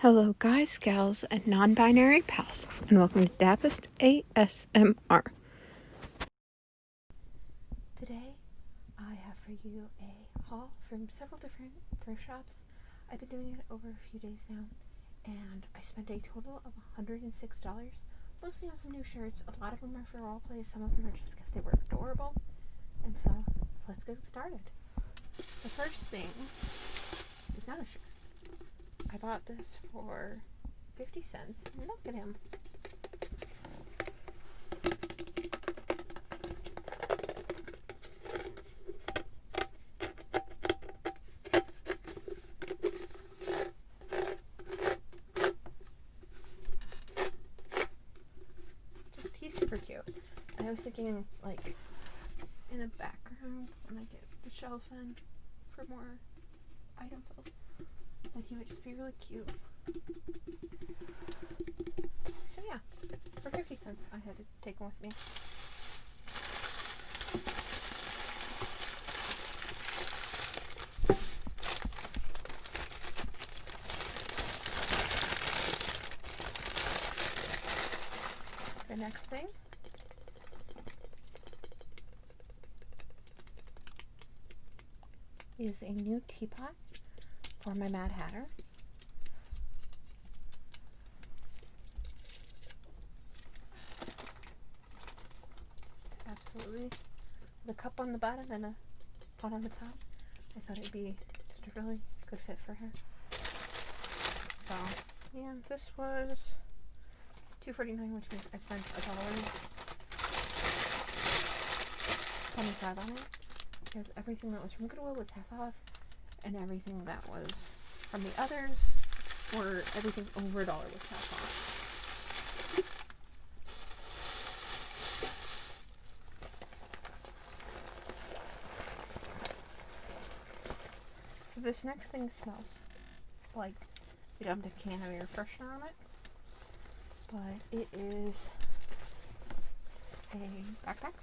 Hello guys, gals, and non-binary pals, and welcome to Dappest ASMR. Today, I have for you a haul from several different thrift shops. I've been doing it over a few days now, and I spent a total of $106, mostly on some new shirts. A lot of them are for roleplays, some of them are just because they were adorable, and so let's get started. The first thing is not a shirt. I bought this for 50 cents. Look at him. He's super cute. I was thinking, like, in a background when I get the shelf in for more item fill, that he would just be really cute. So yeah, for 50 cents I had to take him with me. The next thing is a new teapot for my Mad Hatter. Absolutely. The cup on the bottom and a pot on the top. I thought it'd be just a really good fit for her. So, yeah, this was $2.49, which means I spent $1.25 on it. Because everything that was from Goodwill was half off, and everything that was from the others, or everything over $1 was half off. So this next thing smells like you dumped a can of air freshener on it, but it is a backpack.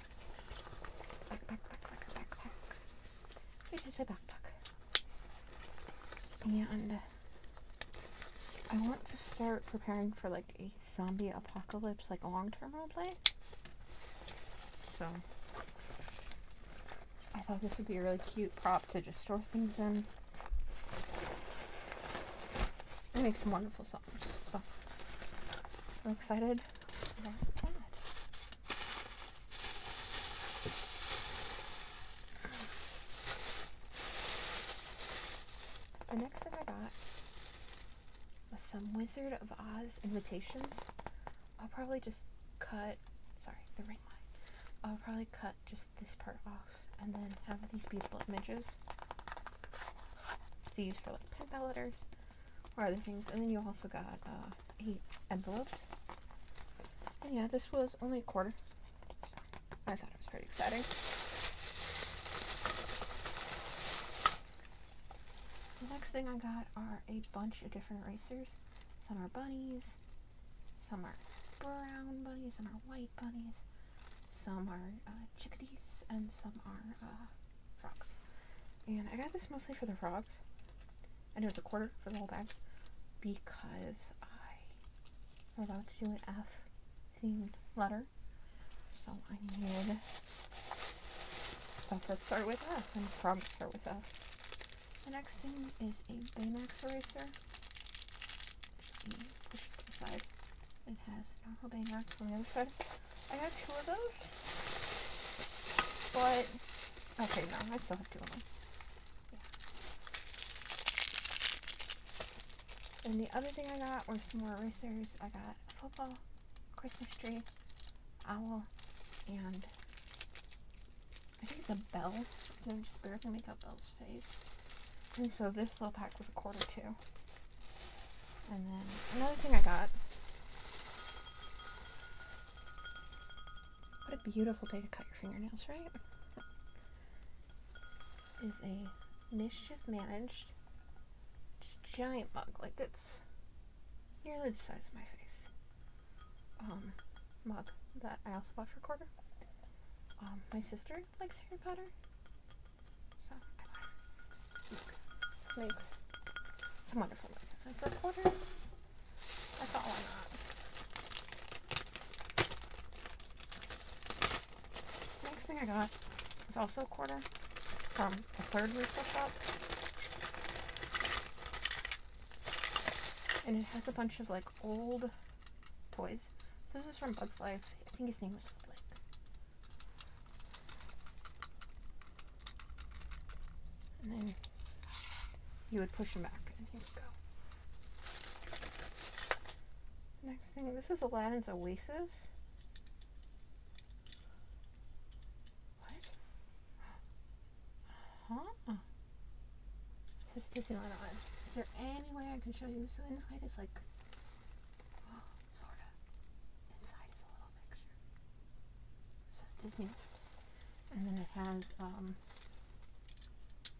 It is a backpack. And I want to start preparing for like a zombie apocalypse, like long-term roleplay. So I thought this would be a really cute prop to just store things in. It makes some wonderful sounds. So I'm excited about that. The next thing I got was some Wizard of Oz invitations. I'll probably just cut, the ring light. I'll probably cut just this part off and then have these beautiful images to use for like penpal letters or other things. And then you also got 8 envelopes. And yeah, this was only a quarter. I thought it was pretty exciting. The next thing I got are a bunch of different erasers. Some are bunnies, some are brown bunnies, some are white bunnies, some are chickadees, and some are frogs. And I got this mostly for the frogs, and it was a quarter for the whole bag, because I'm about to do an F-themed letter, so I needed stuff that start with F, and frogs start with F. The next thing is a Baymax eraser. Just push it to the side. It has normal Baymax on the other side. I got 2 of those, but okay, no, I still have 2 of them. Yeah. And the other thing I got were some more erasers. I got a football, Christmas tree, owl, and I think it's a bell. I can just barely make out Belle's face. And so this little pack was a quarter too. And then another thing I got. What a beautiful day to cut your fingernails, right? Is a Mischief Managed giant mug. Like, it's nearly the size of my face. Mug that I also bought for a quarter. My sister likes Harry Potter, so I bought it. Look, makes some wonderful noises. And for a quarter, I got is also a quarter from a third resale shop. And it has a bunch of like old toys. So this is from Bug's Life. I think his name was Flick. And then you would push him back and he would go. Next thing, this is Aladdin's Oasis. What? Huh? It says Disneyland on it. Is there any way I can show you? So inside is like, sort of. Inside is a little picture. It says Disneyland. And then it has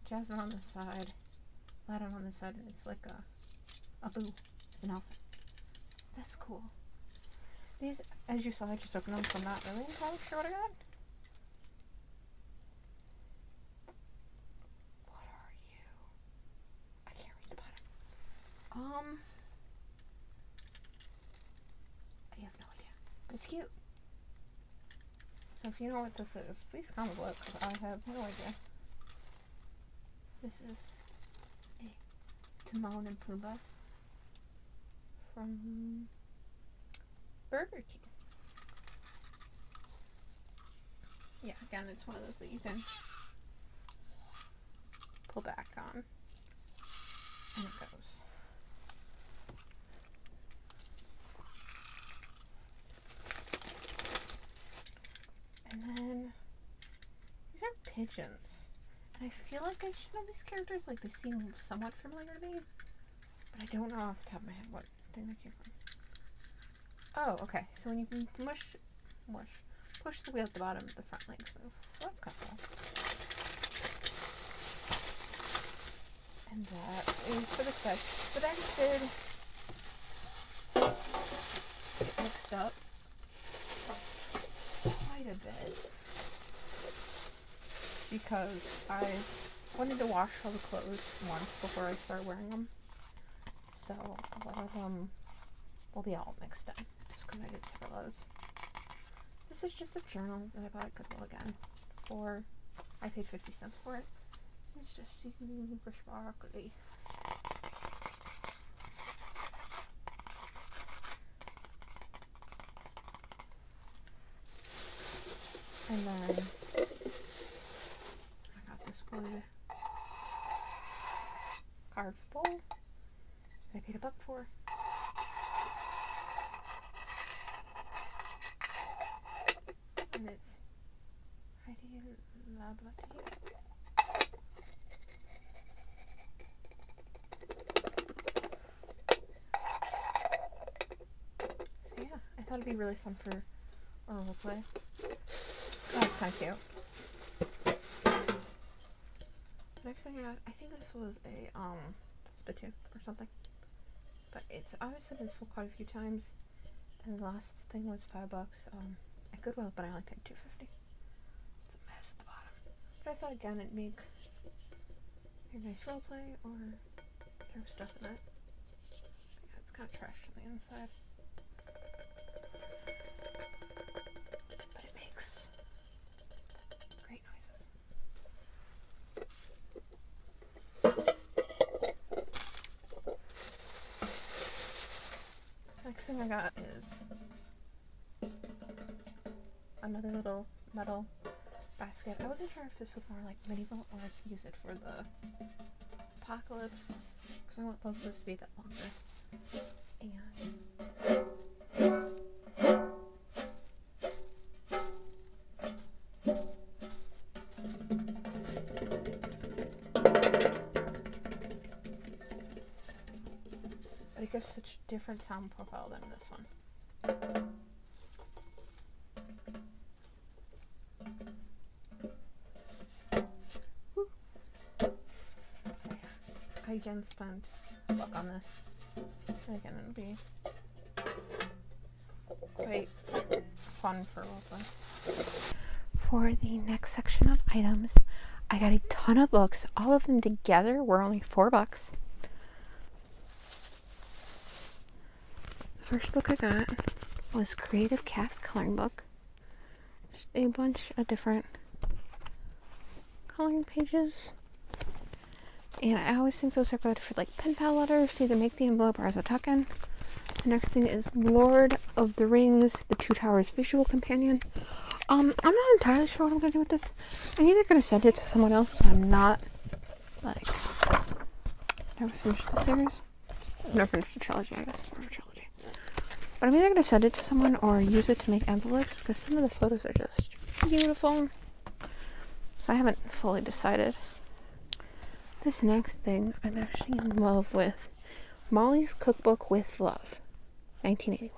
Jasmine on the side, Aladdin on the side, and it's like a boo. It's an outfit. That's cool. These, as you saw, I just opened them, so I'm not really entirely sure what I got. What are you? I can't read the bottom. I have no idea. But it's cute. So if you know what this is, please comment below, because I have no idea. This is a Timon and Pumbaa from Burger King. Yeah, again, it's one of those that you can pull back on, and it goes. And then these are pigeons. And I feel like I should know these characters, like they seem somewhat familiar to me, but I don't know off the top of my head what thing they came from. Oh, okay. So when you push the wheel at the bottom, the front legs move. Well, that's kind of cool. And that is for the side. But I just did get mixed up quite a bit because I wanted to wash all the clothes once before I start wearing them. So a lot of them will be all mixed in, just because I did several loads. This is just a journal that I bought at Goodwill again. I paid 50 cents for it. It's just super sparkly. And then I got this wood carved bowl that I paid $1 for. And it's Heidi Lablaty. So yeah, I thought it'd be really fun for a role play. Oh, it's kind of cute. Next thing I got, I think this was a spittoon or something. But it's obviously been sold quite a few times. And the last thing was $5 at Goodwill, but I only paid $2.50. It's a mess at the bottom. But I thought again it'd make a nice role play or throw stuff in it. But yeah, it's kind of trashed on the inside. But it makes great noises. Next thing I got is another little metal basket. I wasn't sure if this was more like medieval or if use it for the apocalypse, because I want both of those to be a bit longer. But it gives such a different sound profile than this one. I again spent $1 on this, and again it'll be quite fun for roleplay. For the next section of items, I got a ton of books. All of them together were only $4. The first book I got was Creative Cats coloring book. Just a bunch of different coloring pages. And I always think those are good for like pen pal letters to either make the envelope or as a tuck-in. The next thing is Lord of the Rings, The Two Towers Visual Companion. I'm not entirely sure what I'm going to do with this. I'm either going to send it to someone else because I'm not, like, never finished the series. Never finished the trilogy, I guess. Never trilogy. But I'm either going to send it to someone or use it to make envelopes because some of the photos are just beautiful. So I haven't fully decided. This next thing I'm actually in love with. Molly's Cookbook with Love, 1981.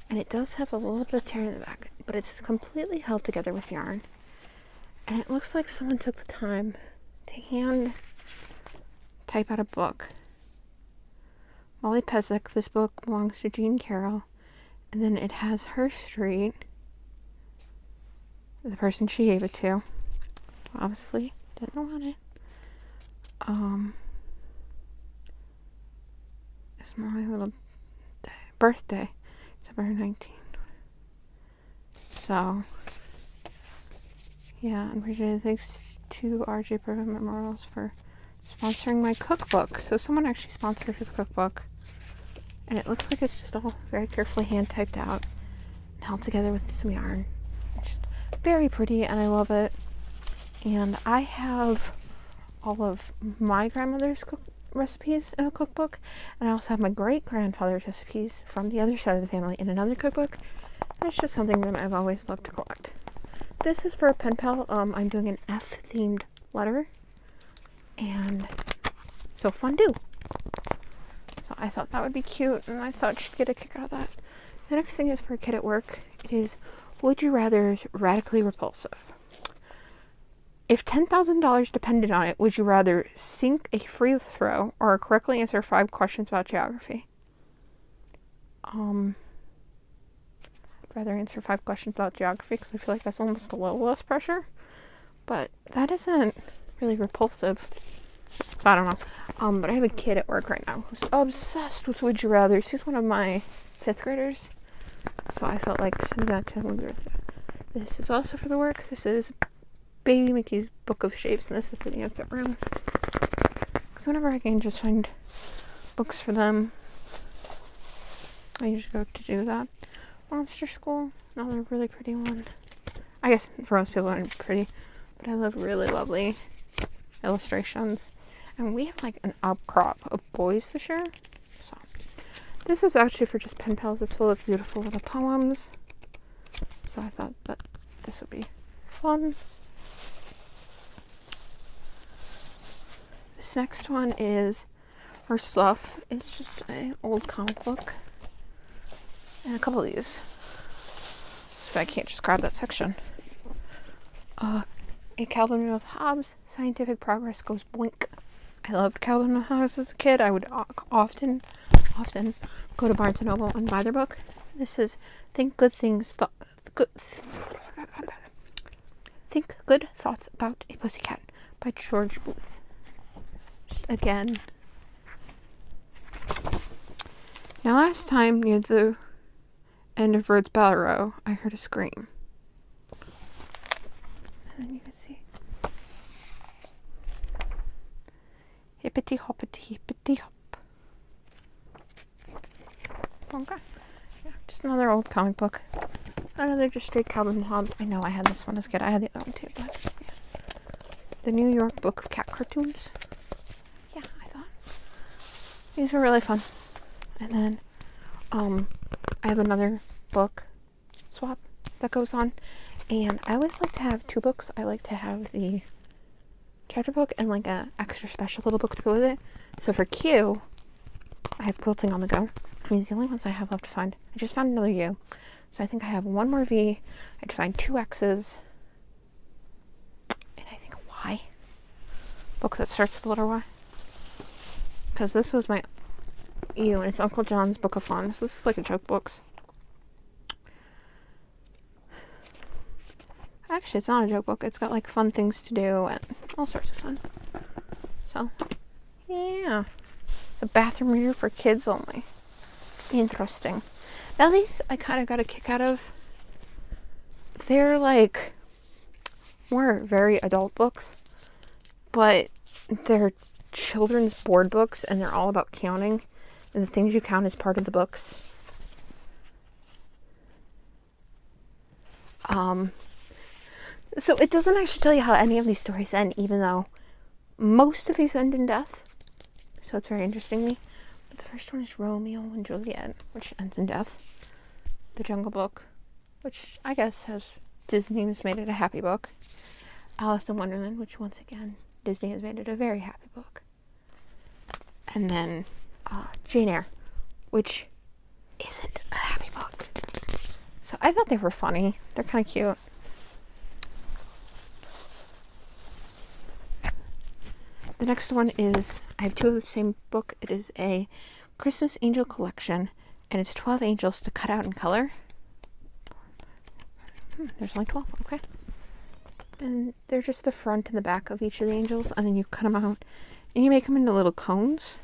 And it does have a little bit of tear in the back, but it's completely held together with yarn. And it looks like someone took the time to hand type out a book. Molly Pesek, this book belongs to Jean Carroll. And then it has her street, the person she gave it to. Obviously, didn't want it. It's my little birthday, September 19th. So, yeah, and Virginia, thanks to RJ Prevent Memorials for sponsoring my cookbook. So someone actually sponsored his cookbook. And it looks like it's just all very carefully hand typed out and held together with some yarn. It's just very pretty and I love it. And I have all of my grandmother's recipes in a cookbook, and I also have my great-grandfather's recipes from the other side of the family in another cookbook, and it's just something that I've always loved to collect. This is for a pen pal. I'm doing an F-themed letter, and so fondue. So I thought that would be cute, and I thought she'd get a kick out of that. The next thing is for a kid at work. It is Would You Rather's Radically Repulsive. If $10,000 depended on it, would you rather sink a free throw or correctly answer 5 questions about geography? I'd rather answer 5 questions about geography because I feel like that's almost a little less pressure. But that isn't really repulsive. So I don't know. But I have a kid at work right now who's obsessed with Would You Rather. She's one of my 5th graders. So I felt like sending that to him. This is also for the work. This is Baby Mickey's Book of Shapes, and this is for the infant room. Because whenever I can just find books for them, I usually go to do that. Monster School, another really pretty one. I guess for most people aren't pretty, but I love really lovely illustrations. And we have like an upcrop of boys this year. So this is actually for just pen pals. It's full of beautiful little poems. So I thought that this would be fun. This next one is her stuff. It's just an old comic book. And a couple of these. So I can't just grab that section. A Calvin of Hobbes, Scientific Progress Goes Boink. I loved Calvin of Hobbes as a kid. I would often go to Barnes & Noble and buy their book. This is Think Good Thoughts About a Pussycat by George Booth. Just again. Now last time near the end of Rhodes Battle Row, I heard a scream. And then you can see. Hippity hoppity hippity hop. Okay. Yeah, just another old comic book. Another just straight Calvin and Hobbes. I know I had this one as a kid. I had the other one too, but yeah. The New York Book of Cat Cartoons. Yeah, I thought these were really fun. And then I have another book swap that goes on, and I always like to have 2 books. I like to have the chapter book and like a extra special little book to go with it. So for Q, I have Quilting on the Go, which means the only ones I have left to find. I just found another U, so I think I have 1 more V. I had to find 2 X's, and I think a Y book that starts with the letter Y, because this was my U, and it's Uncle John's Book of Fun. So this is like a joke books. Actually, it's not a joke book. It's got like fun things to do and all sorts of fun. So, yeah. It's a bathroom reader for kids only. Interesting. Now these I kind of got a kick out of. They're like more very adult books. but they're children's board books, and they're all about counting, and the things you count is part of the books. So it doesn't actually tell you how any of these stories end, even though most of these end in death. So it's very interesting to me. But the first one is Romeo and Juliet, which ends in death. The Jungle Book, which I guess Disney has made it a happy book. Alice in Wonderland, which once again, Disney has made it a very happy book. And then Jane Eyre, which isn't a happy book. So I thought they were funny. They're kind of cute. The next one is, I have two of the same book. It is a Christmas Angel collection, and it's 12 angels to cut out in color. There's only 12, okay. And they're just the front and the back of each of the angels, and then you cut them out, and you make them into little cones,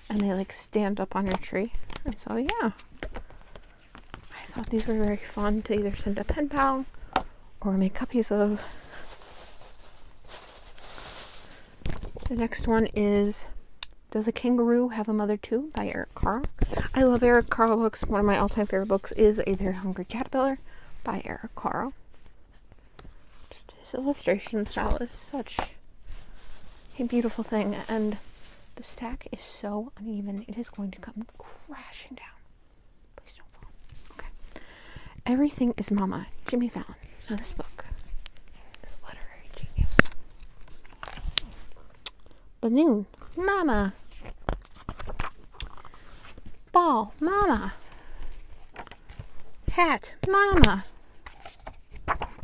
and they like stand up on your tree. And so yeah, I thought these were very fun to either send a pen pal or make copies of. The next one is Does a Kangaroo Have a Mother Too? By Eric Carle. I love Eric Carle books. One of my all-time favorite books is A Very Hungry Caterpillar by Eric Carle. Just his illustration style is such a beautiful thing, and the stack is so uneven, it is going to come crashing down. Please don't fall. Okay. Everything is Mama, Jimmy Fallon. Now this book is a literary genius. Balloon, Mama. Ball, Mama. Hat, Mama.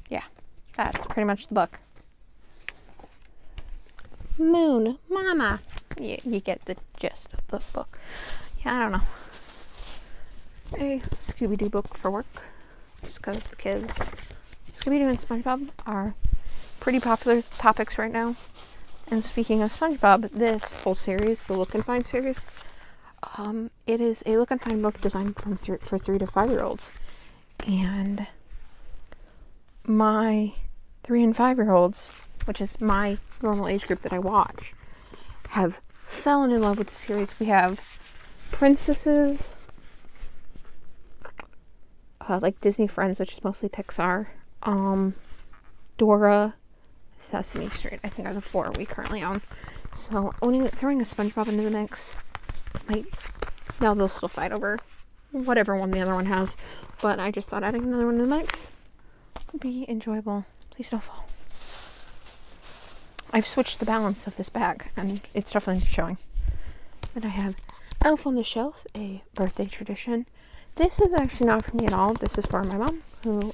Yeah, that's pretty much the book. Moon, Mama. You get the gist of the book. Yeah, I don't know. A Scooby-Doo book for work, just because the kids, Scooby-Doo and SpongeBob, are pretty popular topics right now. And speaking of SpongeBob, this whole series, the Look and Find series, it is a look and find book designed for 3 to 5 year olds. And my 3 and 5 year olds, which is my normal age group that I watch, have fallen in love with the series. We have princesses, like Disney Friends, which is mostly Pixar, Dora, Sesame Street, I think are the 4 we currently own. So throwing a SpongeBob into the mix now they'll still fight over whatever one the other one has, but I just thought adding another one in the mix would be enjoyable. Please don't fall. I've switched the balance of this bag, and it's definitely showing. Then I have Elf on the Shelf, a birthday tradition. This is actually not for me at all. This is for my mom, who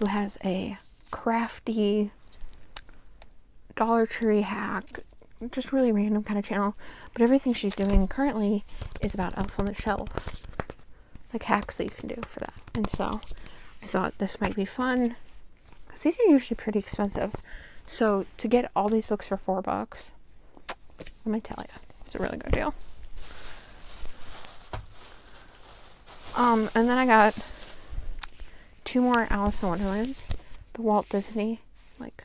has a crafty Dollar Tree hack, just really random kind of channel, but everything she's doing currently is about Elf on the Shelf, like hacks that you can do for that. And so I thought this might be fun, because these are usually pretty expensive. So to get all these books for $4, let me tell you, it's a really good deal. And then I got 2 more Alice in Wonderlands, the Walt Disney, like,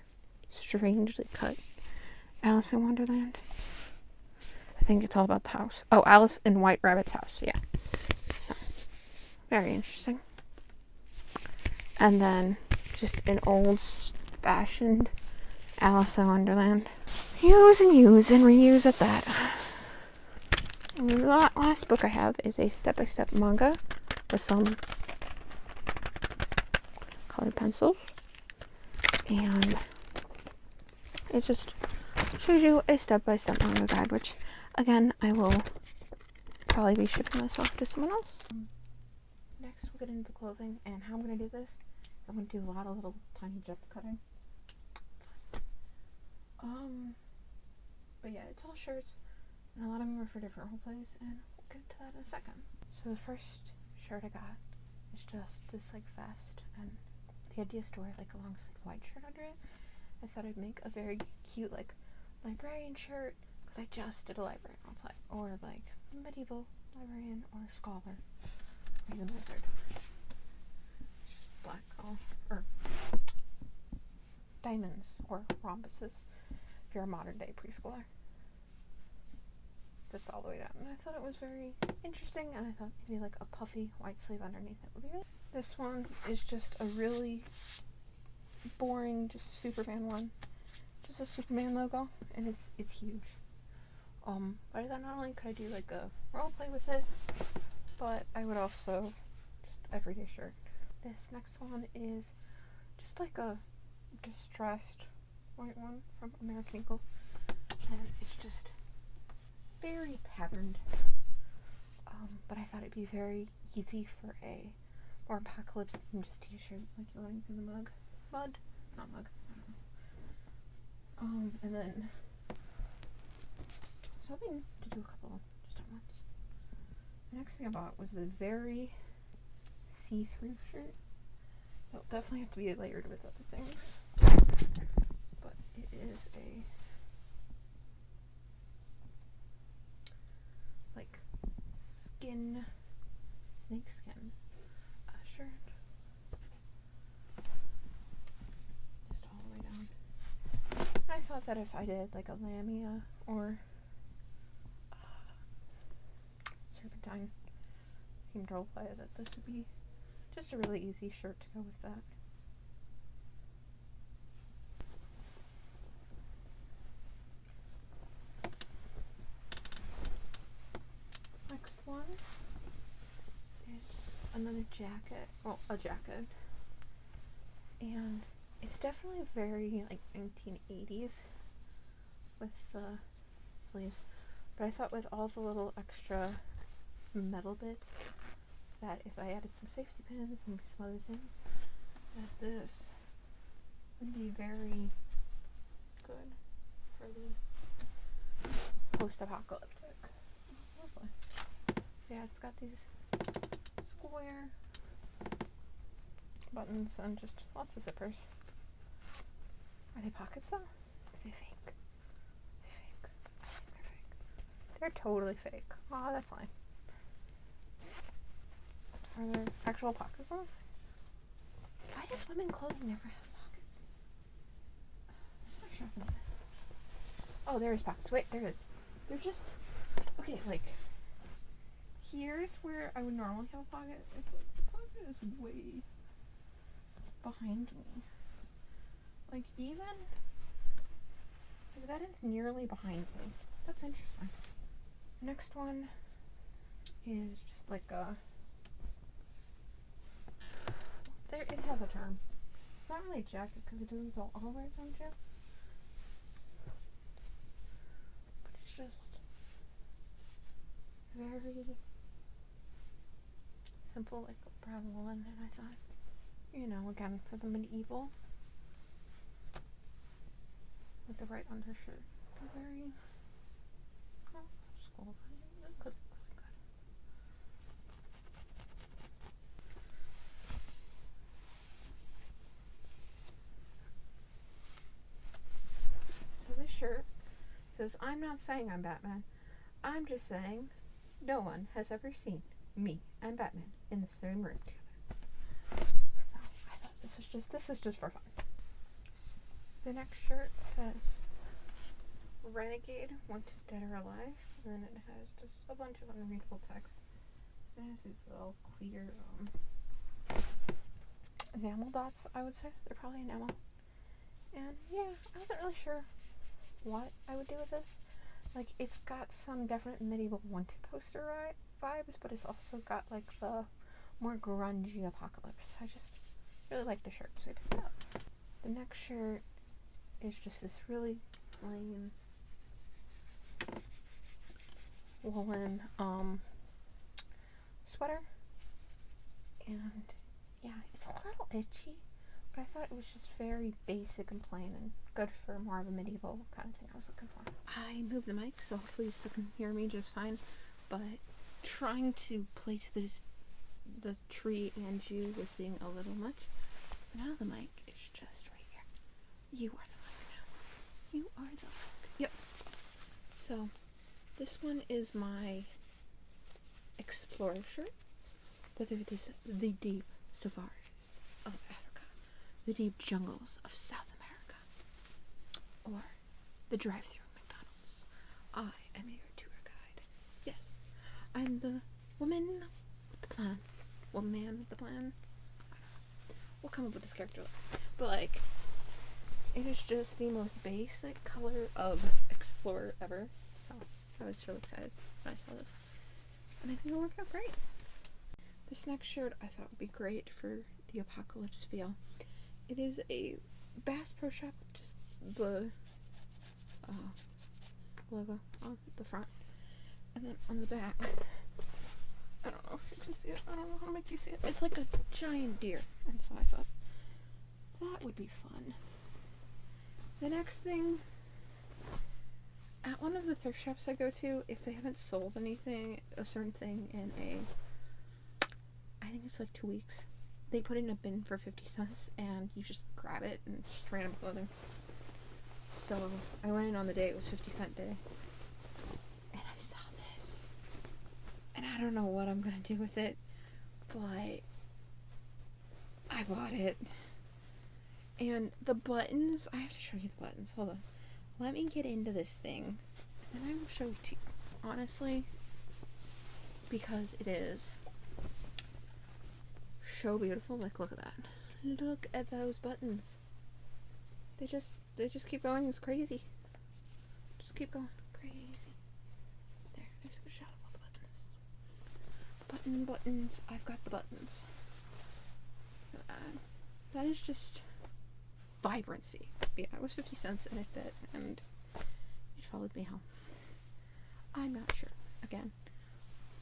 strangely cut Alice in Wonderland. I think it's all about the house. Oh, Alice in White Rabbit's house. Yeah. So, very interesting. And then just an old-fashioned Alice in Wonderland. Use and reuse at that. And the last book I have is a step-by-step manga with some colored pencils. And it just shows you a step-by-step manga guide, which, again, I will probably be shipping this off to someone else. Next, we'll get into the clothing, and how I'm going to do this, I'm going to do a lot of little tiny jet cutting. But yeah, it's all shirts, and a lot of them are for different role plays, and we'll get to that in a second. So the first shirt I got is just this, like, vest, and the idea is to wear, like, a long-sleeve white shirt under it. I thought I'd make a very cute, like, librarian shirt, because I just did a librarian roleplay, or, like, medieval librarian, or scholar, or even wizard. Just black, or diamonds, or rhombuses if you're a modern day preschooler. Just all the way down. And I thought it was very interesting, and I thought maybe like a puffy white sleeve underneath it would be good. This one is just a really boring, just Superman one. Just a Superman logo, and it's huge. But I thought not only could I do like a role play with it, but I would also just everyday shirt. This next one is just like a distressed white one from American Eagle, and it's just very patterned. But I thought it'd be very easy for a more apocalypse than just t-shirt, like you're running through the mud, not mug. And then I was hoping to do a couple just at once. The next thing I bought was the very see-through shirt. It'll definitely have to be layered with other things, but it is a like snake skin shirt, just all the way down. I thought that if I did like a lamia or serpentine themed roleplay, that this would be just a really easy shirt to go with that. Next one is another jacket, well, a jacket, and it's definitely very like 1980s with the sleeves, but I thought with all the little extra metal bits that if I added some safety pins and some other things, that this would be very good for the post-apocalyptic. Lovely. Yeah, it's got these square buttons and just lots of zippers. Are they pockets though? Are they fake? Are they fake? I think they're fake. They're totally fake. Aw, that's fine. Are there actual pockets on this thing? Why does women clothing never have pockets? Let's make sure I can do this. Oh, there is pockets. Wait, there is. They're just okay, like here's where I would normally have a pocket. It's like the pocket is way behind me. Like even like that is nearly behind me. That's interesting. Next one is just like a there. It has a term. It's not really a jacket because it doesn't go all the way around you, but it's just very simple, like brown woolen. And I thought, you know, again for the medieval, with the right undershirt, very school. It could look really good. So this shirt says, "I'm not saying I'm Batman. I'm just saying no one has ever seen me and Batman in the same room together." So I thought this is just for fun. The next shirt says Renegade, Wanted Dead or Alive, and then it has just a bunch of unreadable text. It has these little clear enamel dots, I would say. They're probably enamel. And yeah, I wasn't really sure what I would do with this. Like, it's got some definite medieval Wanted poster vibes, but it's also got like the more grungy apocalypse. I just really like the shirt, so I picked it up. The next shirt is just this really plain woolen sweater, and yeah, it's a little itchy, but I thought it was just very basic and plain and good for more of a medieval kind of thing I was looking for. I moved the mic, so hopefully you still can hear me just fine, but trying to place the tree and you was being a little much, so now the mic is just right here. You are the mic now. You are the mic. Yep. So this one is my explorer shirt, whether it is the deep safaris of Africa, the deep jungles of South America, or the drive-thru McDonald's. I am your tour guide. Yes, I'm the woman with the plan. Woman with the plan. We'll come up with this character, but like, it is just the most basic color of Explorer ever. So I was really excited when I saw this, and I think it'll work out great. This next shirt I thought would be great for the apocalypse feel. It is a Bass Pro Shop with just the logo on the front, and then on the back, I don't know if you can see it. I don't know how to make you see it. It's like a giant deer, and so I thought that would be fun. The next thing, at one of the thrift shops I go to, if they haven't sold anything, a certain thing in I think it's like 2 weeks, they put it in a bin for 50 cents and you just grab it and just random clothing. So I went in on the day it was 50-cent day, and I saw this, and I don't know what I'm gonna do with it, but I bought it. And the buttons, I have to show you the buttons. Hold on. Let me get into this thing, and I will show it to you. Honestly, because it is so beautiful. Like, look at that. Look at those buttons. They just keep going. It's crazy. Just keep going. Crazy. There, there's a good shot of all the buttons. Buttons. I've got the buttons. That is just vibrancy. Yeah, it was 50 cents and it fit, and it followed me home. I'm not sure. Again,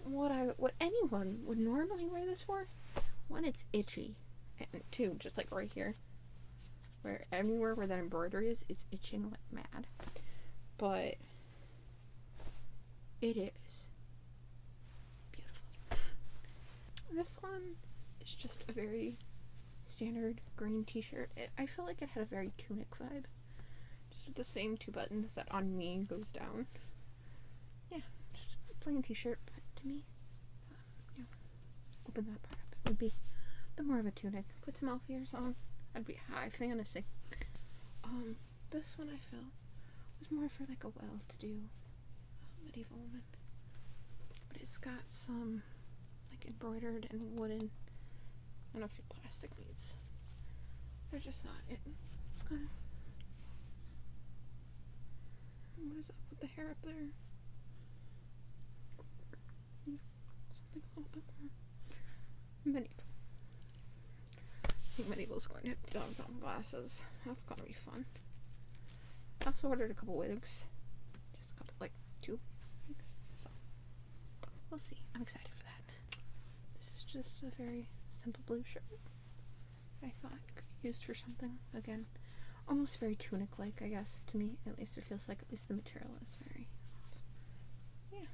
what anyone would normally wear this for. One, it's itchy, and two, just like right here, where anywhere where that embroidery is, it's itching like mad. But it is beautiful. This one is just a very standard green t-shirt. I feel like it had a very tunic vibe, just with the same two buttons that on me goes down. Yeah, just a plain t-shirt, but to me, open that part up, it would be a bit more of a tunic. Put some elf ears on, that'd be high fantasy. This one I felt was more for like a well-to-do medieval woman, but it's got some like embroidered and wooden, I don't know if your plastic beads. They're just not it. It's kind of. What is up with the hair up there? Something a little bit more medieval. I think medieval's going to have doggone glasses. That's gonna be fun. I also ordered a couple wigs. Just a couple, like 2 wigs. So we'll see. I'm excited for that. This is just a very simple blue shirt. I thought could be used for something. Again, almost very tunic-like, I guess, to me. At least it feels like, at least the material is very, yeah,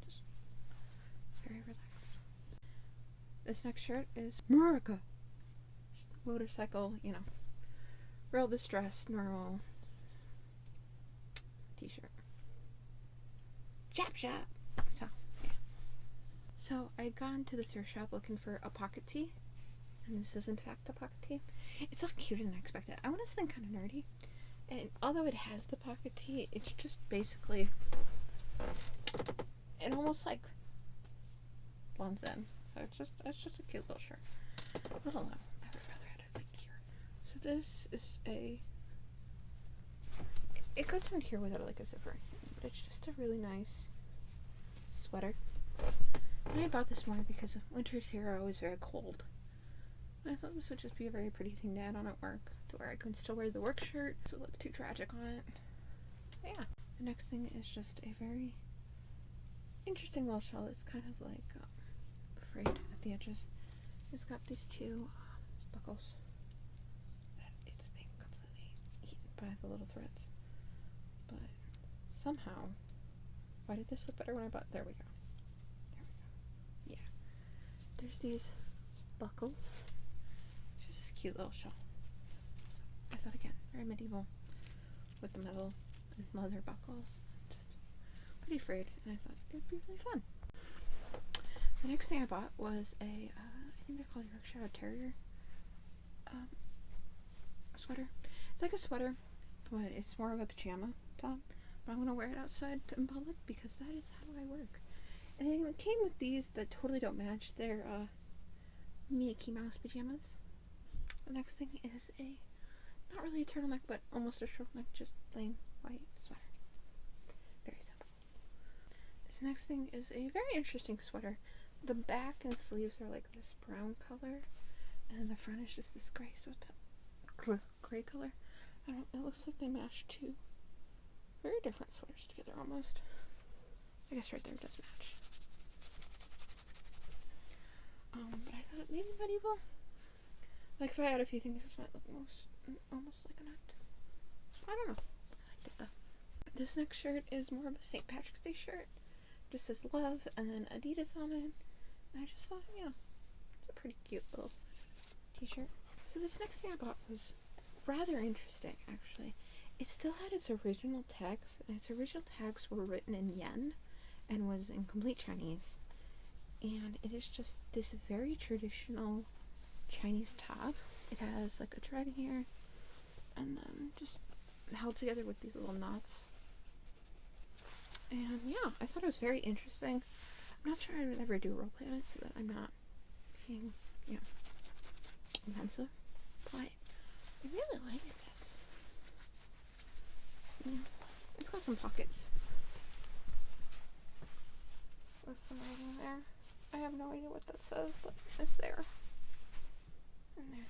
just very relaxed. This next shirt is America. Motorcycle, you know, real distressed, normal t-shirt. Chap shop. So, yeah. So I had gone to the thrift shop looking for a pocket tee, and this is in fact a pocket tee. It's a lot cuter than I expected. I want something kind of nerdy, and although it has the pocket tee, it's just basically, it almost like blends in. So it's just a cute little shirt. Little no, I would rather have it like here. So this is it goes in here without like a zipper, but it's just a really nice sweater. And I bought this more because winter's here are always very cold. And I thought this would just be a very pretty thing to add on at work, to where I can still wear the work shirt, so it look too tragic on it. But yeah. The next thing is just a very interesting little shell. It's kind of like frayed at the edges. It's got these two buckles that it's being completely eaten by the little threads. But somehow, why did this look better when I bought? There we go. Yeah. There's these buckles. It's just this cute little shawl. I thought again, very medieval with the metal and leather buckles. Just pretty frayed, and I thought it'd be really fun. The next thing I bought was I think they're called Yorkshire Terrier sweater. It's like a sweater, but it's more of a pajama top. But I'm gonna wear it outside in public because that is how I work. And it came with these that totally don't match. They're Mickey Mouse pajamas. The next thing is not really a turtleneck, but almost a turtleneck, just plain white sweater. Very simple. This next thing is a very interesting sweater. The back and sleeves are like this brown color, and then the front is just this gray gray color. I don't know, it looks like they match two very different sweaters together almost. I guess right there it does match. But I thought maybe medieval. Like if I had a few things, this might look almost like a knot. I don't know. I liked it though. This next shirt is more of a St. Patrick's Day shirt. Just says love and then Adidas on it. And I just thought, it's a pretty cute little t-shirt. So this next thing I bought was rather interesting, actually. It still had its original text, and its original tags were written in yen and was in complete Chinese. And it is just this very traditional Chinese top. It has like a thread here, and then just held together with these little knots. And yeah, I thought it was very interesting. I'm not sure I would ever do a roleplay on it so that I'm not being, offensive. But I really like this. Yeah. It's got some pockets. With some writing there. I have no idea what that says, but it's there. In there.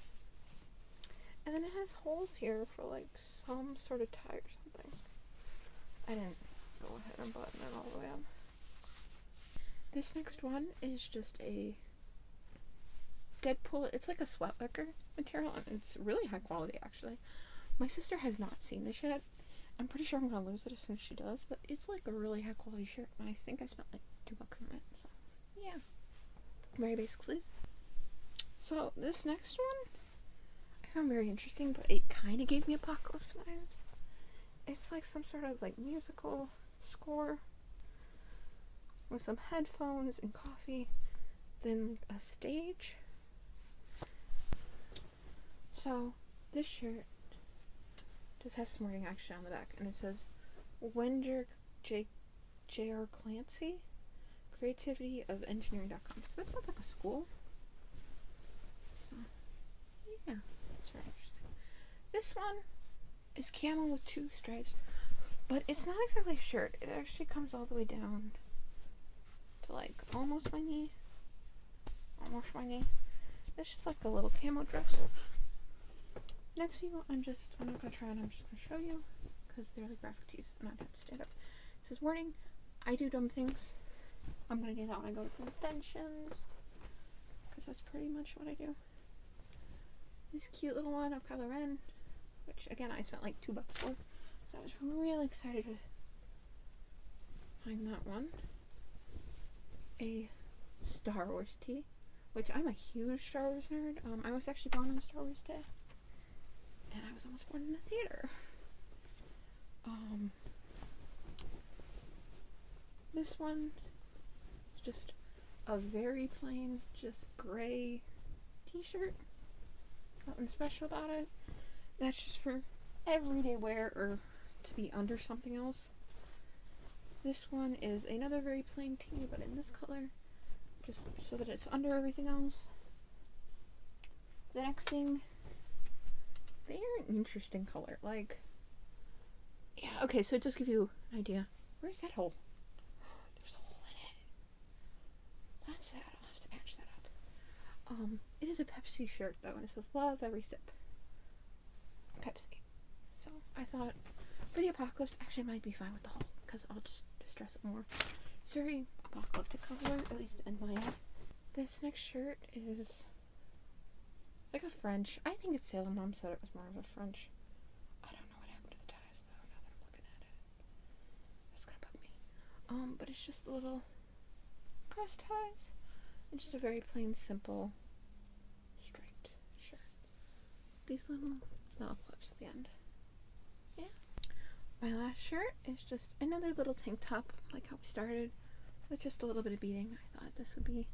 And then it has holes here for like some sort of tie or something. I didn't go ahead and button it all the way up. This next one is just a Deadpool. It's like a sweatwicker material, and it's really high quality actually. My sister has not seen this yet. I'm pretty sure I'm gonna lose it as soon as she does, but it's like a really high quality shirt, and I think I spent like $2 on it, so yeah. Very basic sleeves. So this next one I found very interesting, but it kind of gave me Apocalypse vibes. It's like some sort of like musical score with some headphones and coffee, then a stage. So this shirt does have some writing actually on the back, and it says Wenger J.R. Clancy, creativity of engineering.com. So that sounds like a school. So, yeah, it's very interesting. This one is camel with 2 stripes, but it's not exactly a shirt. It actually comes all the way down to like almost my knee. It's just like a little camo dress. Next thing I'm not gonna try it, I'm just gonna show you because they're like graphic tees and I'd have to stand up. It says warning, I do dumb things. I'm gonna do that when I go to conventions because that's pretty much what I do. This cute little one of Kylo Ren, which again I spent like $2 for, so I was really excited to find that one. A Star Wars tee, which I'm a huge Star Wars nerd. I was actually born on Star Wars Day, and I was almost born in a theater. This one is just a very plain, just gray t-shirt. Nothing special about it. That's just for everyday wear or to be under something else. This one is another very plain tee, but in this color, just so that it's under everything else. The next thing, very interesting color. Like, yeah, okay, so just give you an idea. Where's that hole? There's a hole in it. That's sad. I'll have to patch that up. It is a Pepsi shirt though, and it says love every sip. Pepsi. So I thought for the apocalypse, actually I might be fine with the hole because I'll just distress it more. It's very apocalyptic color, at least in my head. This next shirt is like a French. I think it's Sailor Mom said it was more of a French. I don't know what happened to the ties though, now that I'm looking at it. That's gonna bug me. But it's just little cross ties. And just a very plain, simple, striped shirt. These little clips at the end. Yeah. My last shirt is just another little tank top, like how we started, with just a little bit of beading. I thought this would be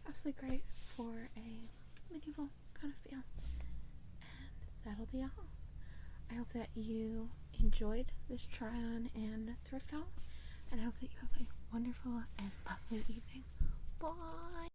absolutely great for a medieval kind of feel. And that'll be all. I hope that you enjoyed this try on and thrift haul, and I hope that you have a wonderful and lovely evening. Bye!